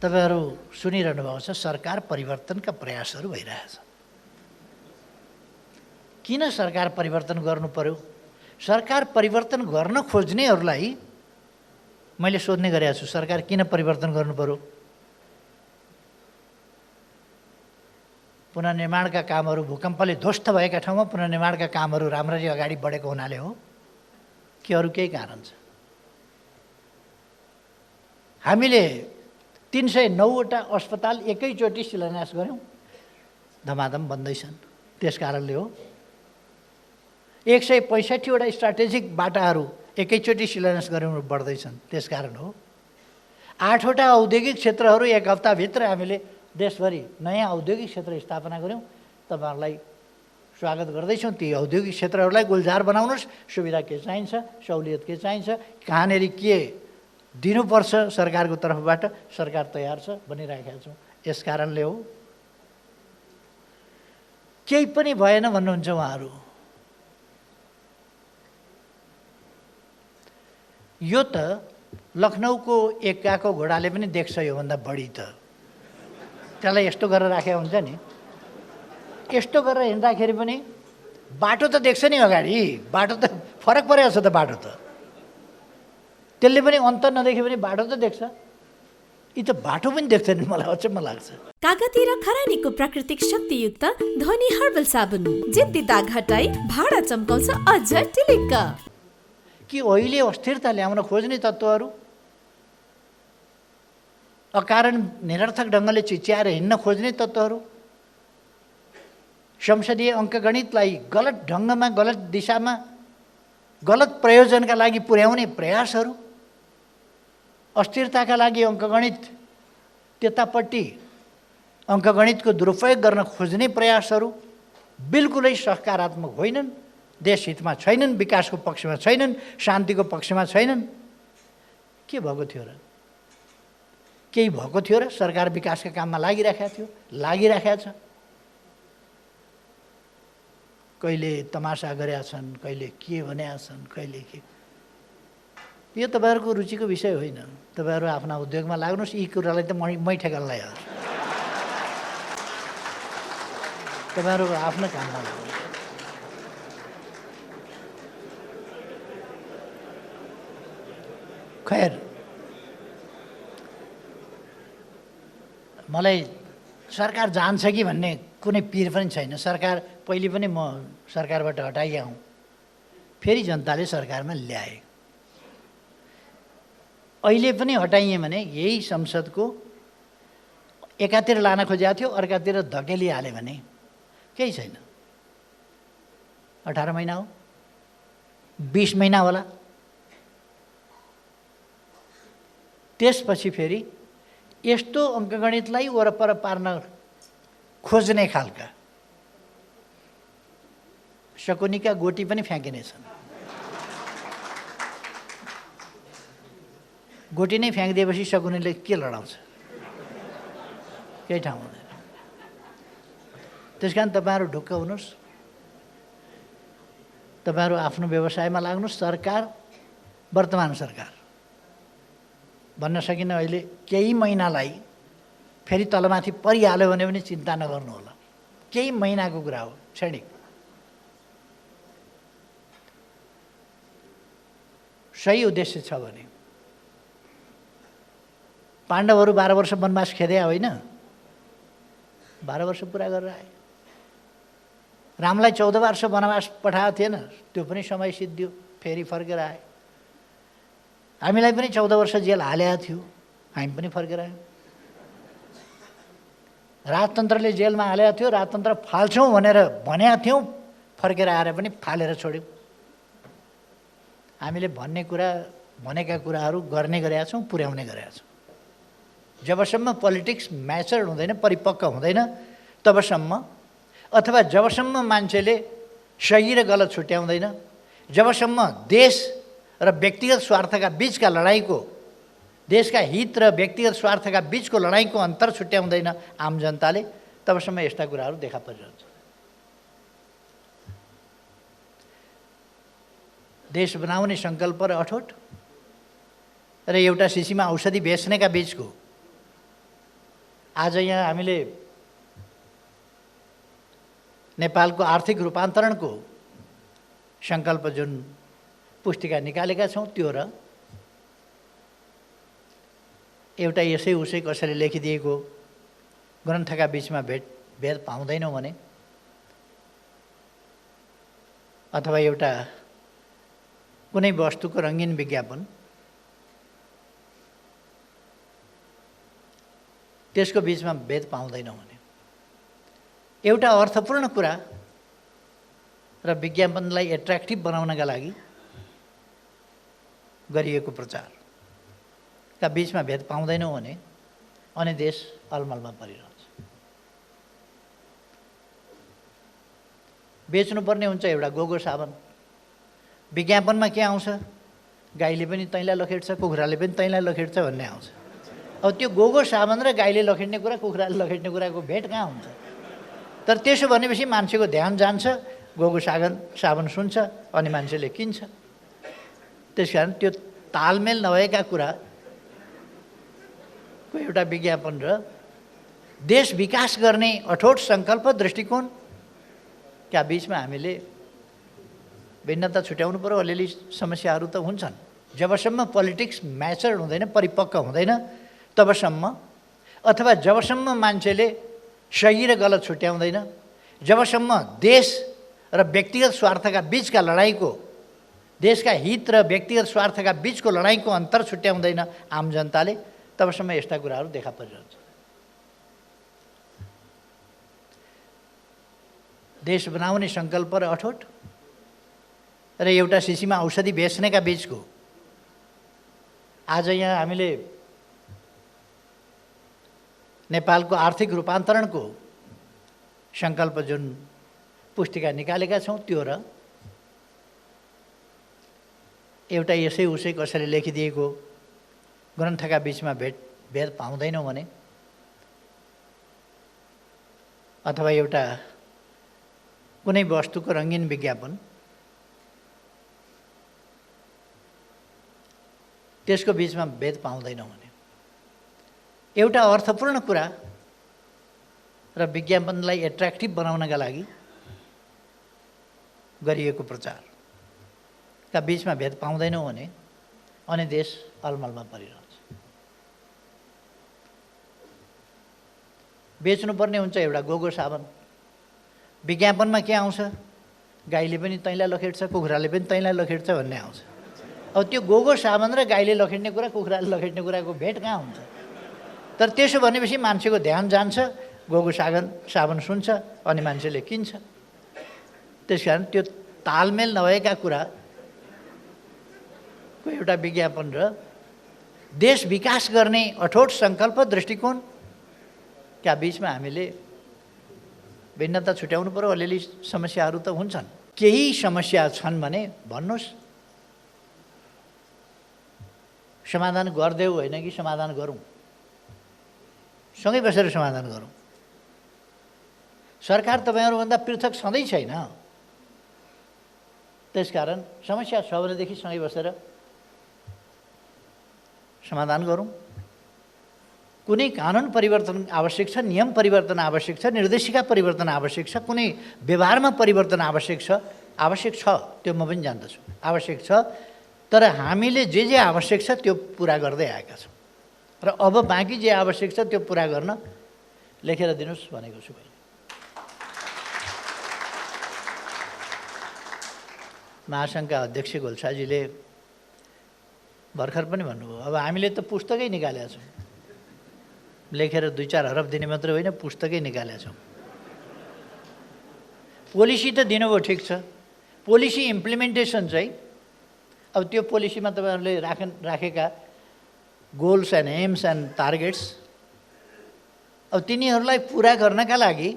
तपाईहरु सुनिरहनु भएको छ, सरकार परिवर्तनका प्रयासहरू भइरहेछ। किन सरकार परिवर्तन गर्नु पर्यो? सरकार परिवर्तन गर्न खोज्नेहरूलाई मैले सोध्ने गरेको छु, सरकार किन परिवर्तन गर्नु पर्यो? पुनर्निर्माणका कामहरू भूकम्पले ध्वस्त भएका ठाउँमा पुनर्निर्माणका कामहरू राम्ररी अगाडि बढेको हुनाले हो कि अरू केही कारण छ? हामीले 309वटा अस्पताल एकैचोटि शिलान्यास गर्यौं, धमाधम बन्दैछन्, त्यस कारणले हो। 165वटा स्ट्राटेजिक बाटाहरू एकैचोटि शिलान्यास गर्यौं, बढ्दैछन्, त्यस कारण हो। 8वटा औद्योगिक क्षेत्रहरू एक हप्ताभित्र हामीले देशभरि नयाँ औद्योगिक क्षेत्र स्थापना गर्यौं। तपाईहरुलाई स्वागत गर्दैछौँ। ती औद्योगिक क्षेत्रहरूलाई गुलजार बनाउनुस्। सुविधा के चाहिन्छ, सहुलियत के चाहिन्छ, कहाँनेरि के दिनुपर्छ सरकारको तर्फबाट, सरकार तयार छ, बनिरहेका छौँ। यस कारणले हो। केही पनि भएन भन्नुहुन्छ उहाँहरू। यो त लखनऊको एक्काको घोडाले पनि देख्छ, योभन्दा बढी त। त्यसलाई यस्तो गरेर राखेको हुन्छ नि, यस्तो गरेर हिँड्दाखेरि पनि बाटो त देख्छ नि अगाडि, बाटो त फरक परेको छ त बाटो त। त्यसले पनि अन्त नदेखे पनि बाटो त देख्छ। यी त बाटो पनि देख्दैन, मलाई अचम्म लाग्छ। कागती र खरानीको प्राकृतिक शक्तियुक्त ध्वनि हर्बल साबुन जिद्दी दाग हटाई भाडा चम्काउँछ अझ टिलिक्क। कि अहिले अस्थिरता ल्याउन खोज्ने तत्त्वहरू, अकारण निरर्थक ढङ्गले चिच्याएर हिँड्न खोज्ने तत्त्वहरू, संसदीय अङ्कगणितलाई गलत ढङ्गमा, गलत दिशामा, गलत प्रयोजनका लागि पुर्याउने प्रयासहरू, अस्थिरताका लागि अङ्कगणित त्यतापट्टि अङ्कगणितको दुरुपयोग गर्न खोज्ने प्रयासहरू बिल्कुलै सकारात्मक होइनन्, देशहितमा छैनन्, विकासको पक्षमा छैनन्, शान्तिको पक्षमा छैनन्। के भएको थियो र? केही भएको थियो र? सरकार विकासका काममा लागिरहेको थियो, लागिरहेका छ। कहिले तमासा गरेका छन्, कहिले के भनेका छन्, कहिले के। यो तपाईहरुको रुचिको विषय होइन। तपाईहरु आफ्ना उद्योगमा लाग्नुस्। यी कुरालाई त मै ठेगाल्ला यार। तपाईहरु आफ्नो काममा लाग्नुस्। खैर, मलाई सरकार जान्छ कि भन्ने कुनै पिर पनि छैन। सरकार पहिले पनि म सरकारबाट हटाइया हुँ, फेरि जनताले सरकारमा ल्याए। अहिले पनि हटाइए भने यही संसदको एकातिर लान खोजेको थियो, अर्कातिर धकेलिहाल्यो भने केही छैन। 18 महिना हो, 20 महिना होला। त्यसपछि फेरि यस्तो अङ्कगणितलाई वरपर पार्न खोज्ने खालका शकुनीका गोटी पनि फ्याँकिनेछन्। गोटी नै फ्याँकिदिएपछि शकुनीले के लडाउँछ? केही ठाउँ हुँदैन। त्यस कारण तपाईँहरू ढुक्क हुनुहोस्, तपाईँहरू आफ्नो व्यवसायमा लाग्नुहोस्। सरकार, वर्तमान सरकार भन्न सकिन्न अहिले केही महिनालाई फेरि तलमाथि परिहाल्यो भने पनि चिन्ता नगर्नु होला। केही महिनाको कुरा हो, क्षणिक। सही उद्देश्य छ भने पाण्डवहरू 12 वर्ष वनवास खेदे होइन, 12 वर्ष पुरा गरेर आए। रामलाई 14 वर्ष वनवास पठाएको थिएन, त्यो पनि समय सिद्धियो, फेरि फर्केर आए। हामीलाई पनि 14 वर्ष जेल हालेको थियो, हामी पनि फर्केर आयौँ। राजतन्त्रले जेलमा हालेको थियो, राजतन्त्र फाल्छौँ भनेर भनेका थियौँ, फर्केर आएर पनि फालेर छोड्यौँ। हामीले भन्ने कुरा, भनेका कुराहरू गर्ने गरेका छौँ, पुर्याउने गरेका छौँ। जबसम्म पोलिटिक्स म्याचर हुँदैन, परिपक्व हुँदैन, तबसम्म, अथवा जबसम्म मान्छेले सही र गलत छुट्याउँदैन, जबसम्म देश र व्यक्तिगत स्वार्थका बीचका लडाइँको, देशका हित र व्यक्तिगत स्वार्थका बीचको लडाइँको अन्तर छुट्याउँदैन आम जनताले, तबसम्म यस्ता कुराहरू देखा परिरहन्छ। देश बनाउने सङ्कल्प र अठोट र एउटा शिशिमा औषधि बेच्नेका बीचको आज यहाँ हामीले नेपालको आर्थिक रूपान्तरणको सङ्कल्प जुन पुस्तिका निकालेका छौँ त्यो र एउटा यसै उसै कसैले लेखिदिएको ग्रन्थका बिचमा भेद पाउँदैनौँ भने अथवा एउटा कुनै वस्तुको रङ्गीन विज्ञापन त्यसको बिचमा भेद पाउँदैनौँ भने एउटा अर्थपूर्ण कुरा र विज्ञापनलाई एट्र्याक्टिभ बनाउनका लागि गरिएको प्रचारका बिचमा भेद पाउँदैनौँ भने अनि देश अलमलमा परिरहन्छ। बेच्नुपर्ने हुन्छ एउटा गोगो साबन, विज्ञापनमा के आउँछ? गाईले पनि तैँलाई लखेट्छ, कुखुराले पनि तैँलाई लखेट्छ भन्ने आउँछ। अब त्यो गोगो साबन र गाईले लखेट्ने कुरा कुखुराले लखेट्ने कुराको भेट कहाँ हुन्छ? तर त्यसो भनेपछि मान्छेको ध्यान जान्छ, गोगो साबन सुन्छ अनि मान्छेले किन्छ। त्यसकारण त्यो तालमेल नभएका कुराको एउटा विज्ञापन र देश विकास गर्ने अठोट सङ्कल्प दृष्टिकोणका बिचमा हामीले भिन्नता छुट्याउनु पर्यो। अलिअलि समस्याहरू त हुन्छन्। जबसम्म पोलिटिक्स म्याचर हुँदैन, परिपक्व हुँदैन तबसम्म, अथवा जबसम्म मान्छेले सही र गलत छुट्याउँदैन, जबसम्म देश र व्यक्तिगत स्वार्थका बिचका लडाइँको, देशका हित र व्यक्तिगत स्वार्थका बिचको लडाइँको अन्तर छुट्याउँदैन आम जनताले, तबसम्म यस्ता कुराहरू देखा परिरहन्छ। देश बनाउने सङ्कल्प र अठोट र एउटा शिशीमा औषधि बेच्नेका बिचको आज यहाँ हामीले नेपालको आर्थिक रूपान्तरणको सङ्कल्प जुन पुस्तिका निकालेका छौँ त्यो र एउटा यसै उसै कसैले लेखिदिएको ग्रन्थका बिचमा भेद पाउँदैनौँ भने अथवा एउटा कुनै वस्तुको रङ्गीन विज्ञापन त्यसको बिचमा भेद पाउँदैनौँ भने एउटा अर्थपूर्ण कुरा र विज्ञापनलाई एट्र्याक्टिभ बनाउनका लागि गरिएको प्रचारका बिचमा भेद पाउँदैनौँ भने अनि देश अलमलमा परिरहन्छ। बेच्नुपर्ने हुन्छ एउटा गोगो साबन, विज्ञापनमा के आउँछ? गाईले पनि तैँलाई लखेट्छ, कुखुराले पनि तैँलाई लखेट्छ भन्ने आउँछ। अब त्यो गोगो साबन र गाईले लखेट्ने कुरा कुखुराले लखेट्ने कुराको भेट कहाँ हुन्छ? तर त्यसो भनेपछि मान्छेको ध्यान जान्छ, गोगो साबन सुन्छ अनि मान्छेले किन्छ। त्यसकारण त्यो तालमेल नभएका कुराको एउटा विज्ञापन र देश विकास गर्ने अठोट सङ्कल्प दृष्टिकोणका बिचमा हामीले भिन्नता छुट्याउनु पर्यो। अलिअलि समस्याहरू त हुन्छन्। केही समस्या छन् भने भन्नुहोस्, समाधान गरिदेऊ होइन कि समाधान गरौँ, सँगै बसेर समाधान गरौँ। सरकार तपाईँहरूभन्दा पृथक सधैँ छैन। त्यसकारण समस्या छ भनेदेखि सँगै बसेर समाधान गरौँ। कुनै कानुन परिवर्तन आवश्यक छ, नियम परिवर्तन आवश्यक छ, निर्देशिका परिवर्तन आवश्यक छ, कुनै व्यवहारमा परिवर्तन आवश्यक छ, त्यो म पनि जान्दछु, आवश्यक छ। तर हामीले जे आवश्यक छ त्यो पुरा गर्दै आएका छौँ र अब बाँकी जे आवश्यक छ त्यो पुरा गर्न लेखेर दिनुहोस् भनेको छु। महासङ्घका अध्यक्ष गोल्छाजीले भर्खर पनि भन्नुभयो, अब हामीले त पुस्तकै निकालेका छौँ, लेखेर 2-4 अरब दिने मात्र होइन, पुस्तकै निकालेका छौँ। पोलिसी त दिनुभयो, ठिक छ, पोलिसी इम्प्लिमेन्टेसन चाहिँ अब त्यो पोलिसीमा तपाईँहरूले राखेका goals and AIIMS and targets, अब तिनीहरूलाई पुरा गर्नका लागि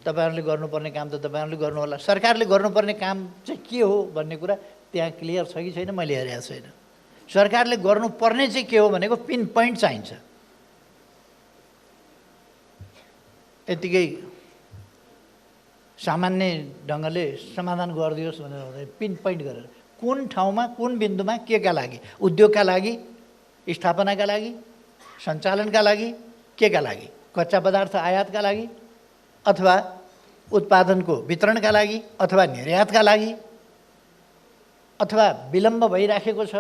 तपाईँहरूले गर्नुपर्ने काम त तपाईँहरूले गर्नु होला। सरकारले गर्नुपर्ने काम चाहिँ के हो भन्ने कुरा त्यहाँ क्लियर छ कि छैन मैले हेरेको छैन। सरकारले गर्नुपर्ने चाहिँ के हो भनेको पिन पोइन्ट चाहिन्छ। यतिकै सामान्य ढङ्गले समाधान गरिदियोस् भनेर पिन पोइन्ट गरेर कुन ठाउँमा कुन बिन्दुमा के का लागि, उद्योगका लागि, स्थापनाका लागि, सञ्चालनका लागि, केका लागि? कच्चा पदार्थ आयातका लागि, अथवा उत्पादनको वितरणका लागि, अथवा निर्यातका लागि, अथवा विलम्ब भइराखेको छ,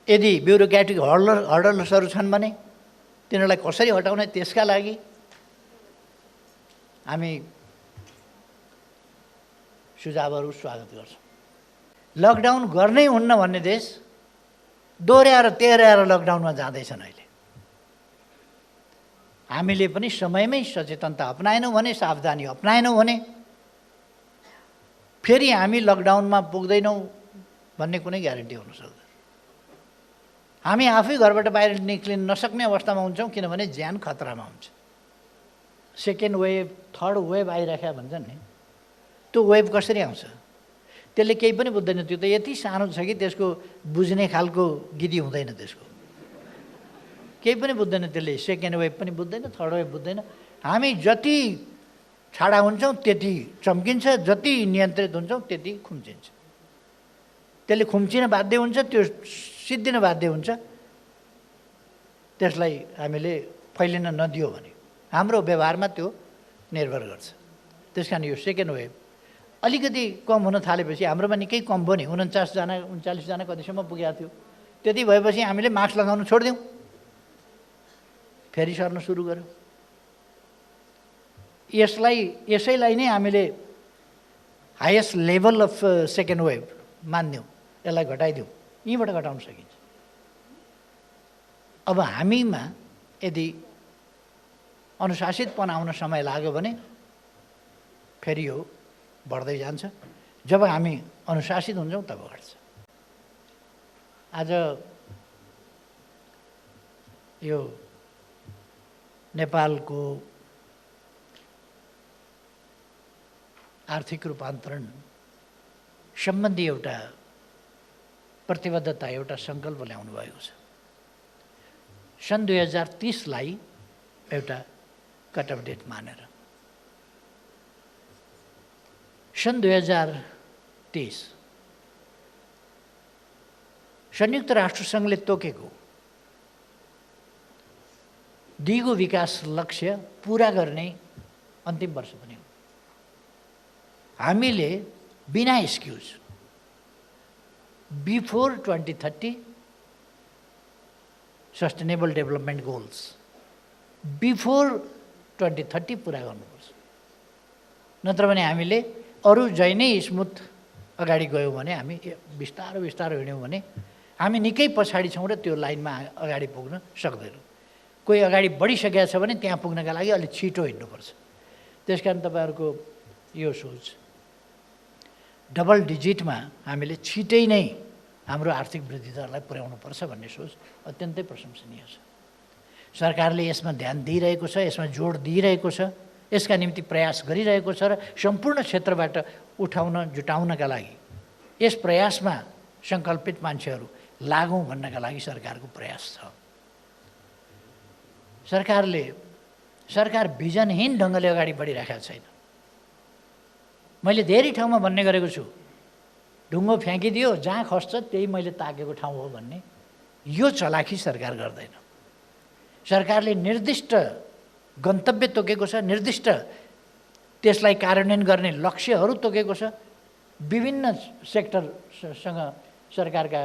यदि ब्युरोक्रेटिक हर्डल्सहरू छन् भने तिनीहरूलाई कसरी हटाउने, त्यसका लागि हामी सुझावहरू स्वागत गर्छौँ। लकडाउन गर्नै हुन्न भन्ने देश दोहोऱ्याएर तेह्रयाएर लकडाउनमा जाँदैछन्। अहिले हामीले पनि समयमै सचेतनता अपनाएनौँ भने, सावधानी अपनाएनौँ भने फेरि हामी लकडाउनमा पुग्दैनौँ भन्ने कुनै ग्यारेन्टी हुन सक्दैन। हामी आफै घरबाट बाहिर निक्लिन नसक्ने अवस्थामा हुन्छौँ, किनभने ज्यान खतरामा हुन्छ। सेकेन्ड वेभ, थर्ड वेभ आइराख्या भन्छन् नि, त्यो वेभ कसरी आउँछ? त्यसले केही पनि बुझ्दैन। त्यो त यति सानो छ कि त्यसको बुझ्ने खालको गिदी हुँदैन, त्यसको केही पनि बुझ्दैन। त्यसले सेकेन्ड वेभ पनि बुझ्दैन, थर्ड वेभ बुझ्दैन। हामी जति छाडा हुन्छौँ त्यति चम्किन्छ, जति नियन्त्रित हुन्छौँ त्यति खुम्चिन्छ। त्यसले खुम्चिन बाध्य हुन्छ, त्यो सिद्धिन बाध्य हुन्छ। त्यसलाई हामीले फैलिन नदियो भने हाम्रो व्यवहारमा त्यो निर्भर गर्छ। त्यस कारण यो सेकेन्ड वेभ अलिकति कम हुन थालेपछि, हाम्रोमा निकै कम भयो नि, 39जना कतिसम्म पुगेको थियो। त्यति भएपछि हामीले मास्क लगाउनु छोडिदिउँ, फेरि सर्न सुरु गऱ्यौँ। यसैलाई नै हामीले highest level of second wave मान्यौँ, यसलाई घटाइदिउँ, यहीँबाट घटाउन सकिन्छ। अब हामीमा यदि अनुशासितपन आउन समय लाग्यो भने फेरि यो बढ्दै जान्छ। जब हामी अनुशासित हुन्छौँ तब घट्छ। आज यो नेपालको आर्थिक रूपान्तरण सम्बन्धी एउटा प्रतिबद्धता, एउटा सङ्कल्प ल्याउनु भएको छ। सन् 2030लाई एउटा कट अफ डेट मानेर सन् 2030 संयुक्त राष्ट्रसङ्घले तोकेको दिगो विकास लक्ष्य पुरा गर्ने अन्तिम वर्ष पनि हो। हामीले बिना excuse before 2030 sustainable development goals before 2030 पुरा गर्नुपर्छ। नत्र भने हामीले अरू जै नै स्मुथ अगाडि गयौँ भने, हामी बिस्तारो हिँड्यौँ भने हामी निकै पछाडि छौँ र त्यो लाइनमा अगाडि पुग्न सक्दैनौँ। कोही अगाडि बढिसकेको छ भने त्यहाँ पुग्नका लागि अलिक छिटो हिँड्नुपर्छ। त्यस कारण तपाईँहरूको यो सोच डबल डिजिटमा हामीले छिटै नै हाम्रो आर्थिक वृद्धि दरलाई पुर्याउनुपर्छ भन्ने सोच अत्यन्तै प्रशंसनीय छ। सरकारले यसमा ध्यान दिइरहेको छ, यसमा जोड दिइरहेको छ, यसका निम्ति प्रयास गरिरहेको छ र सम्पूर्ण क्षेत्रबाट जुटाउनका लागि, यस प्रयासमा सङ्कल्पित मान्छेहरू लागौँ भन्नका लागि सरकारको प्रयास छ। सरकार भिजनहीन ढङ्गले अगाडि बढिरहेको छैन। मैले धेरै ठाउँमा भन्ने गरेको छु, ढुङ्गो फ्याँकिदियो, जहाँ खस्छ त्यही मैले ताकेको ठाउँ हो भन्ने यो चलाखी सरकार गर्दैन। सरकारले निर्दिष्ट गन्तव्य तोकेको छ, निर्दिष्ट त्यसलाई कार्यान्वयन गर्ने लक्ष्यहरू तोकेको छ। विभिन्न सेक्टरसँग सरकारका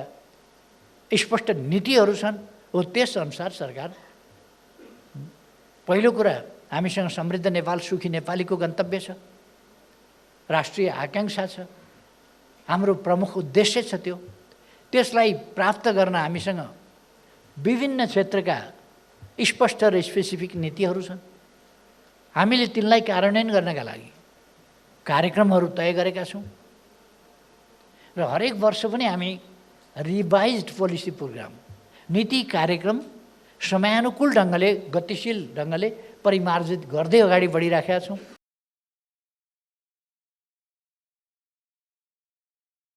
स्पष्ट नीतिहरू छन्। हो त्यसअनुसार सरकार, पहिलो कुरा हामीसँग समृद्ध नेपाल, सुखी नेपालीको गन्तव्य छ, राष्ट्रिय आकाङ्क्षा छ, हाम्रो प्रमुख उद्देश्य छ। त्यसलाई प्राप्त गर्न हामीसँग विभिन्न क्षेत्रका स्पष्ट र स्पेसिफिक नीतिहरू छन्। हामीले तिनलाई कार्यान्वयन गर्नका लागि कार्यक्रमहरू तय गरेका छौँ र हरेक वर्ष पनि हामी रिभाइज्ड पोलिसी प्रोग्राम, नीति कार्यक्रम समयानुकूल ढङ्गले, गतिशील ढङ्गले परिमार्जित गर्दै अगाडि बढिराखेका छौँ।